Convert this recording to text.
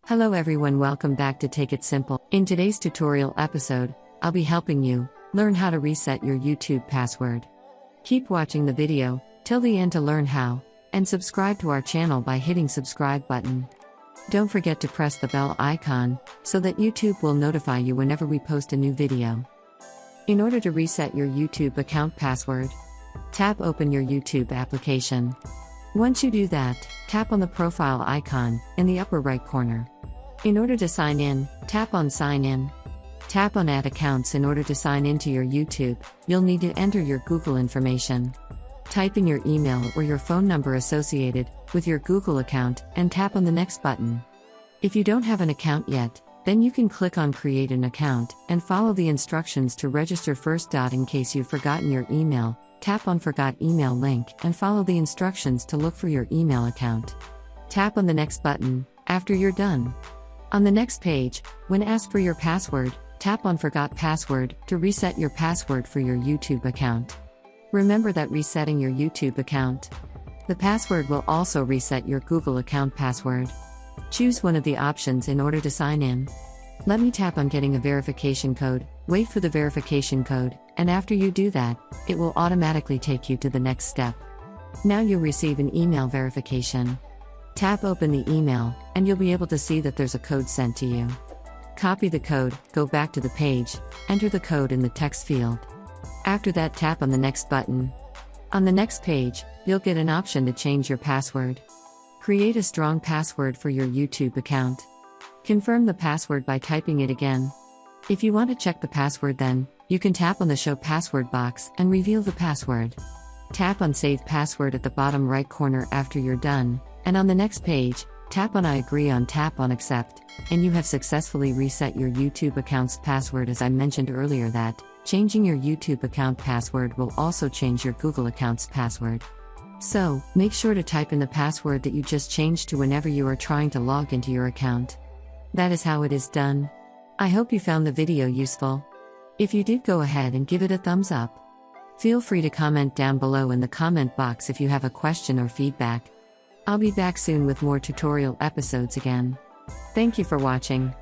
Hello everyone, welcome back to Take It Simple. In today's tutorial episode, I'll be helping you learn how to reset your YouTube password. Keep watching the video till the end to learn how, and subscribe to our channel by hitting subscribe button. Don't forget to press the bell icon so that YouTube will notify you whenever we post a new video. In order to reset your YouTube account password, tap Open your YouTube application. Once you do that, tap on the profile icon in the upper right corner. In order to sign in, tap on Sign In. Tap on Add Accounts. In order to sign into your YouTube, you'll need to enter your Google information. Type in your email or your phone number associated with your Google account and tap on the Next button. If you don't have an account yet, then you can click on Create an Account and follow the instructions to register first. In case you've forgotten your email, tap on Forgot Email link and follow the instructions to look for your email account. Tap on the Next button after you're done. On the next page, when asked for your password, tap on Forgot Password to reset your password for your YouTube account. Remember that resetting your YouTube account, the password will also reset your Google account password. Choose one of the options in order to sign in. Let me tap on Getting a verification code, wait for the verification code, and after you do that, it will automatically take you to the next step. Now you'll receive an email verification. Tap Open the email, and you'll be able to see that there's a code sent to you. Copy the code, go back to the page, enter the code in the text field. After that, tap on the Next button. On the next page, you'll get an option to change your password. Create a strong password for your YouTube account. Confirm the password by typing it again. If you want to check the password, then you can tap on the Show Password box and reveal the password. Tap on Save Password at the bottom right corner after you're done, and on the next page, tap on I agree on Tap on Accept, and you have successfully reset your YouTube account's password. As I mentioned earlier, that changing your YouTube account password will also change your Google account's password. So, make sure to type in the password that you just changed to whenever you are trying to log into your account. That is how it is done. I hope you found the video useful. If you did, go ahead and give it a thumbs up. Feel free to comment down below in the comment box if you have a question or feedback. I'll be back soon with more tutorial episodes again. Thank you for watching.